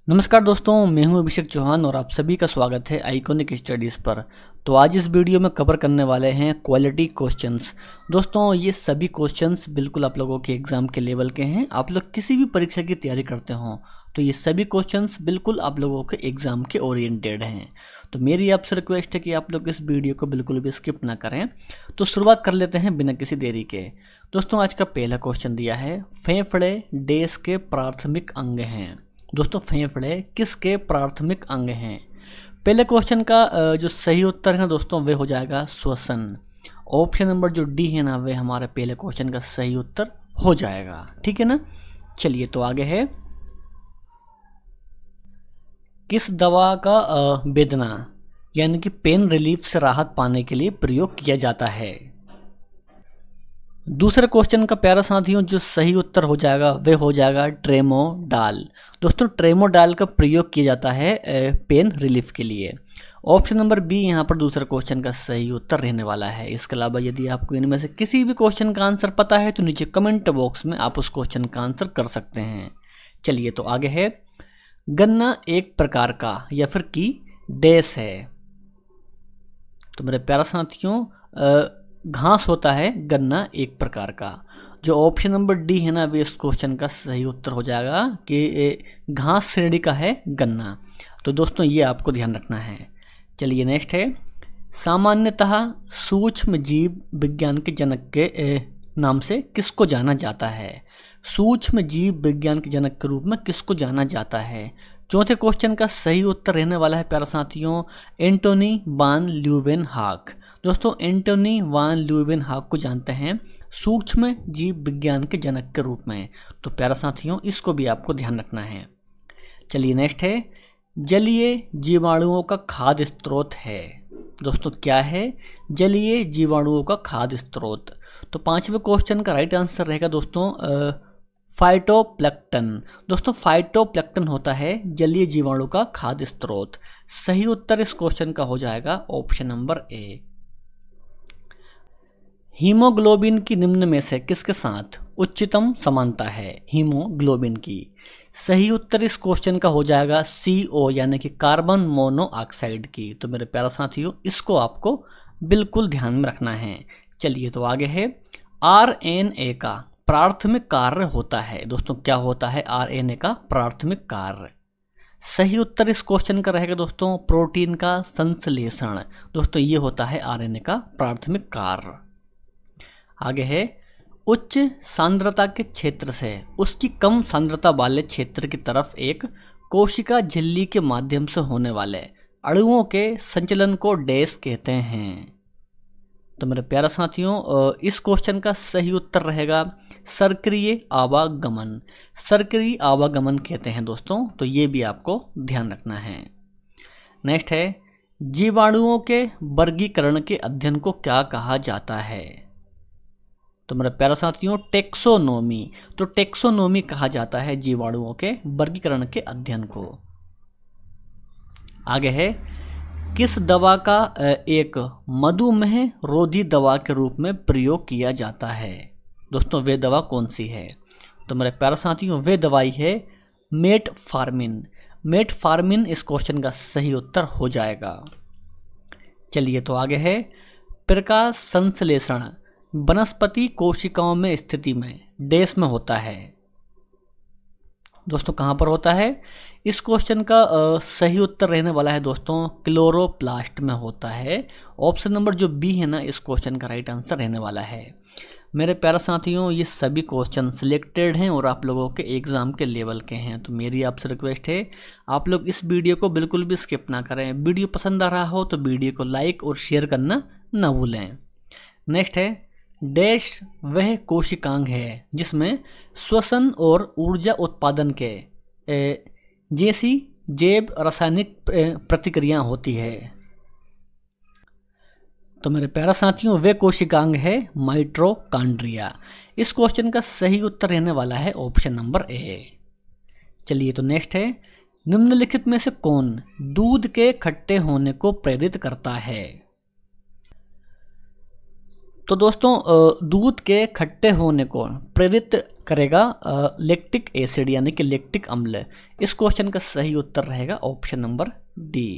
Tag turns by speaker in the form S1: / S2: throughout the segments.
S1: नमस्कार दोस्तों, मैं हूं अभिषेक चौहान और आप सभी का स्वागत है आइकॉनिक स्टडीज़ पर। तो आज इस वीडियो में कवर करने वाले हैं क्वालिटी क्वेश्चंस। दोस्तों ये सभी क्वेश्चंस बिल्कुल आप लोगों के एग्ज़ाम के लेवल के हैं। आप लोग किसी भी परीक्षा की तैयारी करते हों तो ये सभी क्वेश्चंस बिल्कुल आप लोगों के एग्ज़ाम के ओरिएंटेड हैं। तो मेरी आपसे रिक्वेस्ट है कि आप लोग इस वीडियो को बिल्कुल भी स्किप ना करें। तो शुरुआत कर लेते हैं बिना किसी देरी के। दोस्तों आज का पहला क्वेश्चन दिया है, फेफड़े देश के प्राथमिक अंग हैं। दोस्तों फेफड़े किसके प्राथमिक अंग हैं? पहले क्वेश्चन का जो सही उत्तर है दोस्तों वे हो जाएगा श्वसन। ऑप्शन नंबर जो डी है ना वे हमारे पहले क्वेश्चन का सही उत्तर हो जाएगा। ठीक है ना। चलिए तो आगे है, किस दवा का वेदना यानी कि पेन रिलीफ से राहत पाने के लिए प्रयोग किया जाता है? दूसरे क्वेश्चन का प्यारा साथियों जो सही उत्तर हो जाएगा वे हो जाएगा ट्रेमोडाल। दोस्तों ट्रेमोडाल का प्रयोग किया जाता है पेन रिलीफ के लिए। ऑप्शन नंबर बी यहाँ पर दूसरे क्वेश्चन का सही उत्तर रहने वाला है। इसके अलावा यदि आपको इनमें से किसी भी क्वेश्चन का आंसर पता है तो नीचे कमेंट बॉक्स में आप उस क्वेश्चन का आंसर कर सकते हैं। चलिए तो आगे है, गन्ना एक प्रकार का या फिर की डैश है। तो मेरे प्यारा साथियों घास होता है गन्ना एक प्रकार का। जो ऑप्शन नंबर डी है ना वे इस क्वेश्चन का सही उत्तर हो जाएगा कि घास श्रेणी का है गन्ना। तो दोस्तों ये आपको ध्यान रखना है। चलिए नेक्स्ट है, सामान्यतः सूक्ष्म जीव विज्ञान के जनक के नाम से किसको जाना जाता है? सूक्ष्म जीव विज्ञान के जनक के रूप में किसको जाना जाता है? चौथे क्वेश्चन का सही उत्तर रहने वाला है प्यारा साथियों एंटोनी वान ल्यूवेनहॉक। दोस्तों एंटोनी वान ल्यूवेनहॉक को जानते हैं सूक्ष्म जीव विज्ञान के जनक के रूप में। तो प्यारा साथियों इसको भी आपको ध्यान रखना है। चलिए नेक्स्ट है, जलीय जीवाणुओं का खाद्य स्रोत है। दोस्तों क्या है जलीय जीवाणुओं का खाद्य स्रोत? तो पांचवें क्वेश्चन का राइट आंसर रहेगा दोस्तों फाइटोप्लैंक्टन। दोस्तों फाइटोप्लैंक्टन होता है जलीय जीवाणु का खाद्य स्रोत। सही उत्तर इस क्वेश्चन का हो जाएगा ऑप्शन नंबर ए। हीमोग्लोबिन की निम्न में से किसके साथ उच्चतम समानता है? हीमोग्लोबिन की। सही उत्तर इस क्वेश्चन का हो जाएगा CO यानी कि कार्बन मोनोऑक्साइड की। तो मेरे प्यारे साथियों इसको आपको बिल्कुल ध्यान में रखना है। चलिए तो आगे है, RNA का प्राथमिक कार्य होता है। दोस्तों क्या होता है RNA का प्राथमिक कार्य? सही उत्तर इस क्वेश्चन का रहेगा दोस्तों प्रोटीन का संश्लेषण। दोस्तों ये होता है RNA का प्राथमिक कार्य। आगे है, उच्च सांद्रता के क्षेत्र से उसकी कम सांद्रता वाले क्षेत्र की तरफ एक कोशिका झिल्ली के माध्यम से होने वाले अणुओं के संचलन को डैश कहते हैं। तो मेरे प्यारे साथियों इस क्वेश्चन का सही उत्तर रहेगा सर्करीय आवागमन। सर्करीय आवागमन कहते हैं दोस्तों। तो ये भी आपको ध्यान रखना है। नेक्स्ट है, जीवाणुओं के वर्गीकरण के अध्ययन को क्या कहा जाता है? तो मेरे प्यारे साथियों टेक्सोनोमी। तो टेक्सोनोमी कहा जाता है जीवाणुओं के वर्गीकरण के अध्ययन को। आगे है, किस दवा का एक मधुमेह रोधी दवा के रूप में प्रयोग किया जाता है? दोस्तों वे दवा कौन सी है? तो मेरे प्यारे साथियों वे दवाई है मेटफॉर्मिन। मेटफॉर्मिन इस क्वेश्चन का सही उत्तर हो जाएगा। चलिए तो आगे है, प्रकाश संश्लेषण वनस्पति कोशिकाओं में स्थिति में डैश में होता है। दोस्तों कहाँ पर होता है? इस क्वेश्चन का सही उत्तर रहने वाला है दोस्तों क्लोरोप्लास्ट में होता है। ऑप्शन नंबर जो बी है ना इस क्वेश्चन का राइट आंसर रहने वाला है। मेरे प्यारे साथियों ये सभी क्वेश्चन सिलेक्टेड हैं और आप लोगों के एग्ज़ाम के लेवल के हैं। तो मेरी आपसे रिक्वेस्ट है आप लोग इस वीडियो को बिल्कुल भी स्किप ना करें। वीडियो पसंद आ रहा हो तो वीडियो को लाइक और शेयर करना ना भूलें। नेक्स्ट है, डैश वह कोशिकांग है जिसमें श्वसन और ऊर्जा उत्पादन के जैसी जैव रासायनिक प्रतिक्रियाएं होती है। तो मेरे प्यारे साथियों वे कोशिकांग है माइटोकॉन्ड्रिया। इस क्वेश्चन का सही उत्तर रहने वाला है ऑप्शन नंबर ए। चलिए तो नेक्स्ट है, निम्नलिखित में से कौन दूध के खट्टे होने को प्रेरित करता है? तो दोस्तों दूध के खट्टे होने को प्रेरित करेगा लैक्टिक एसिड यानी कि लैक्टिक अम्ल। इस क्वेश्चन का सही उत्तर रहेगा ऑप्शन नंबर डी।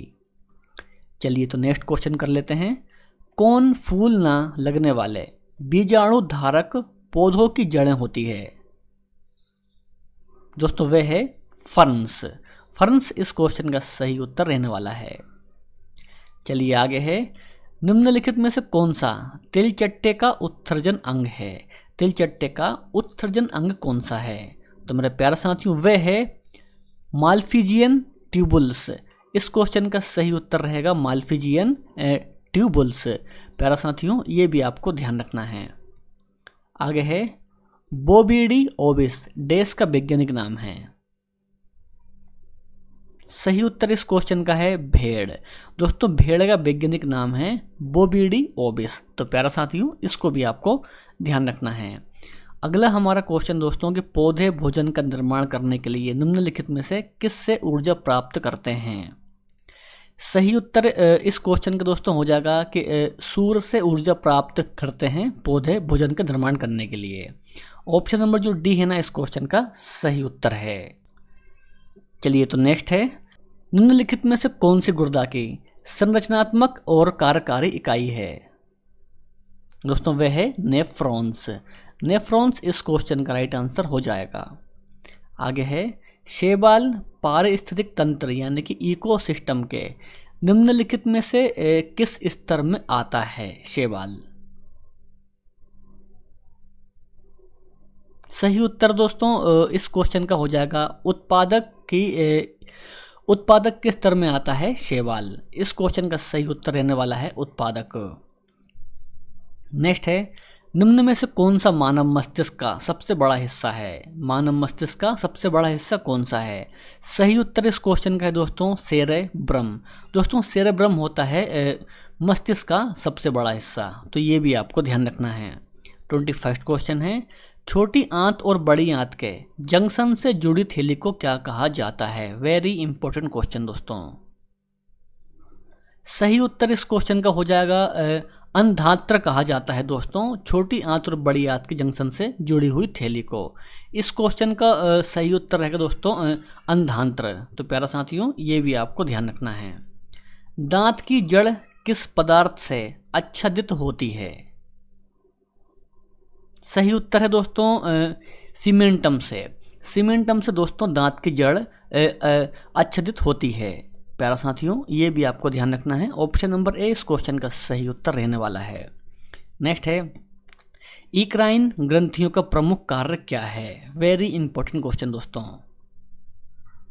S1: चलिए तो नेक्स्ट क्वेश्चन कर लेते हैं। कौन फूल ना लगने वाले बीजाणु धारक पौधों की जड़ें होती है? दोस्तों वह है फर्न्स। फर्न्स इस क्वेश्चन का सही उत्तर रहने वाला है। चलिए आगे है, निम्नलिखित में से कौन सा तिलचट्टे का उत्सर्जन अंग है? तिलचट्टे का उत्सर्जन अंग कौन सा है? तो मेरे प्यारे साथियों वह है माल्फिजियन ट्यूबुल्स। इस क्वेश्चन का सही उत्तर रहेगा माल्फिजियन ट्यूबुल्स। प्यारे साथियों ये भी आपको ध्यान रखना है। आगे है, बोविडी ओविस देश का वैज्ञानिक नाम है। सही उत्तर इस क्वेश्चन का है भेड़। दोस्तों भेड़ का वैज्ञानिक नाम है बोविडी ओविस। तो प्यारा साथियों इसको भी आपको ध्यान रखना है। अगला हमारा क्वेश्चन दोस्तों कि पौधे भोजन का निर्माण करने के लिए निम्नलिखित में से किससे ऊर्जा प्राप्त करते हैं? सही उत्तर इस क्वेश्चन का दोस्तों हो जाएगा कि सूर्य से ऊर्जा प्राप्त करते हैं पौधे भोजन का निर्माण करने के लिए। ऑप्शन नंबर जो डी है ना इस क्वेश्चन का सही उत्तर है। चलिए तो नेक्स्ट है, निम्नलिखित में से कौन सी गुर्दा की संरचनात्मक और कार्यकारी इकाई है? दोस्तों वह है नेफ्रॉन्स। नेफ्रॉन्स इस क्वेश्चन का राइट आंसर हो जाएगा। आगे है, शैवाल पारिस्थितिक तंत्र यानी कि इकोसिस्टम के निम्नलिखित में से किस स्तर में आता है शैवाल? सही उत्तर दोस्तों इस क्वेश्चन का हो जाएगा उत्पादक के स्तर में आता है शैवाल। इस क्वेश्चन का सही उत्तर रहने वाला है उत्पादक। नेक्स्ट है, निम्न में से कौन सा मानव मस्तिष्क का सबसे बड़ा हिस्सा है? मानव मस्तिष्क का सबसे बड़ा हिस्सा कौन सा है? सही उत्तर इस क्वेश्चन का है दोस्तों सेरेब्रम। दोस्तों सेरेब्रम होता है मस्तिष्क का सबसे बड़ा हिस्सा। तो ये भी आपको ध्यान रखना है। 21 क्वेश्चन है, छोटी आंत और बड़ी आंत के जंक्शन से जुड़ी थैली को क्या कहा जाता है? वेरी इंपॉर्टेंट क्वेश्चन दोस्तों। सही उत्तर इस क्वेश्चन का हो जाएगा अंधांत्र कहा जाता है दोस्तों छोटी आंत और बड़ी आंत के जंक्शन से जुड़ी हुई थैली को। इस क्वेश्चन का सही उत्तर रहेगा दोस्तों अंधांत्र। तो प्यारा साथियों ये भी आपको ध्यान रखना है। दांत की जड़ किस पदार्थ से आच्छादित होती है? सही उत्तर है दोस्तों सीमेंटम से। सीमेंटम से दोस्तों दांत की जड़ आच्छादित होती है। प्यारा साथियों ये भी आपको ध्यान रखना है। ऑप्शन नंबर ए इस क्वेश्चन का सही उत्तर रहने वाला है। नेक्स्ट है, इक्राइन ग्रंथियों का प्रमुख कार्य क्या है? वेरी इंपॉर्टेंट क्वेश्चन दोस्तों।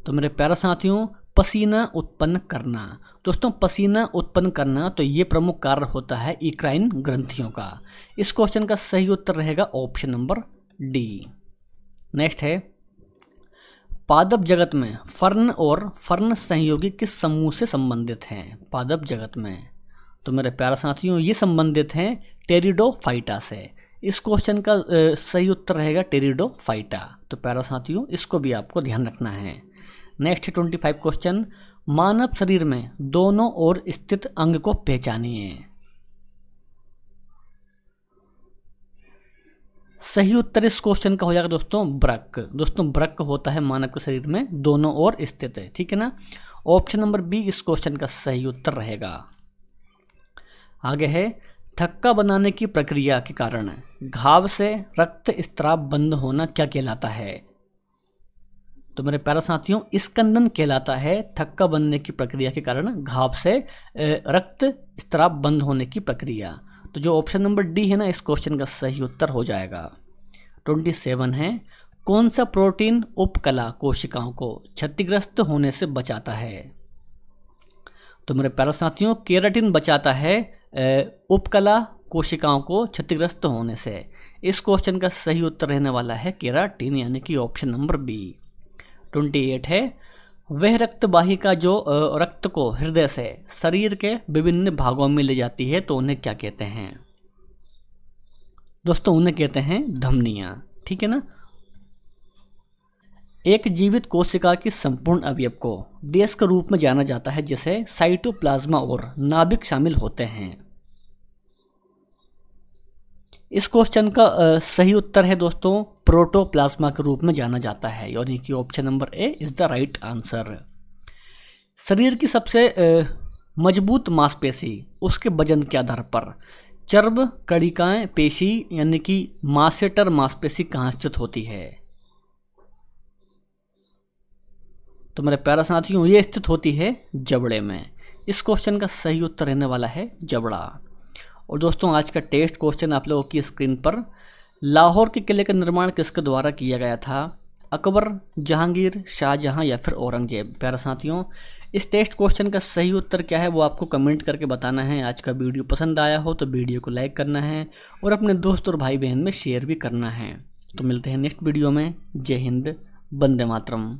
S1: तो मेरे प्यारा साथियों पसीना उत्पन्न करना। दोस्तों पसीना उत्पन्न करना तो ये प्रमुख कार्य होता है इक्राइन ग्रंथियों का। इस क्वेश्चन का सही उत्तर रहेगा ऑप्शन नंबर डी। नेक्स्ट है, पादप जगत में फर्न और फर्न सहयोगी किस समूह से संबंधित हैं? पादप जगत में तो मेरे प्यारे साथियों ये संबंधित हैं टेरिडोफाइटा से। इस क्वेश्चन का सही उत्तर रहेगा टेरिडोफाइटा। तो प्यारे साथियों इसको भी आपको ध्यान रखना है। नेक्स्ट 25 क्वेश्चन, मानव शरीर में दोनों ओर स्थित अंग को पहचानिए। सही उत्तर इस क्वेश्चन का हो जाएगा दोस्तों वृक्क। दोस्तों वृक्क होता है मानव के शरीर में दोनों ओर स्थित है, ठीक है ना। ऑप्शन नंबर बी इस क्वेश्चन का सही उत्तर रहेगा। आगे है, थक्का बनाने की प्रक्रिया के कारण घाव से रक्त स्राव बंद होना क्या कहलाता है? तो मेरे प्यारे साथियों स्कंदन कहलाता है थक्का बनने की प्रक्रिया के कारण घाव से रक्त स्राव बंद होने की प्रक्रिया। तो जो ऑप्शन नंबर डी है ना इस क्वेश्चन का सही उत्तर हो जाएगा। 27 है, कौन सा प्रोटीन उपकला कोशिकाओं को क्षतिग्रस्त होने से बचाता है? तो मेरे प्यारे साथियों केराटिन बचाता है उपकला कोशिकाओं को क्षतिग्रस्त होने से। इस क्वेश्चन का सही उत्तर रहने वाला है केराटिन यानी कि ऑप्शन नंबर बी। 28 है, वह रक्तवाहिका जो रक्त को हृदय से शरीर के विभिन्न भागों में ले जाती है तो उन्हें क्या कहते हैं? दोस्तों उन्हें कहते हैं धमनियां, ठीक है ना। एक जीवित कोशिका की संपूर्ण अवयव को डैश के रूप में जाना जाता है जिसे साइटोप्लाज्मा और नाभिक शामिल होते हैं। इस क्वेश्चन का सही उत्तर है दोस्तों प्रोटोप्लाज्मा के रूप में जाना जाता है, यानी कि option number A is the right answer. शरीर की सबसे मजबूत मांसपेशी उसके वजन के आधार पर चर्ब कणिकाएं पेशी यानी कि मासेटर मांसपेशी कहाँ स्थित होती है? तो मेरे प्यारे साथियों ये स्थित होती है जबड़े में। इस क्वेश्चन का सही उत्तर रहने वाला है जबड़ा। और दोस्तों आज का टेस्ट क्वेश्चन आप लोगों की स्क्रीन पर, लाहौर के किले का निर्माण किसके द्वारा किया गया था? अकबर, जहांगीर, शाहजहां या फिर औरंगजेब? प्यारे साथियों इस टेस्ट क्वेश्चन का सही उत्तर क्या है वो आपको कमेंट करके बताना है। आज का वीडियो पसंद आया हो तो वीडियो को लाइक करना है और अपने दोस्त और भाई बहन में शेयर भी करना है। तो मिलते हैं नेक्स्ट वीडियो में। जय हिंद, वंदे मातरम।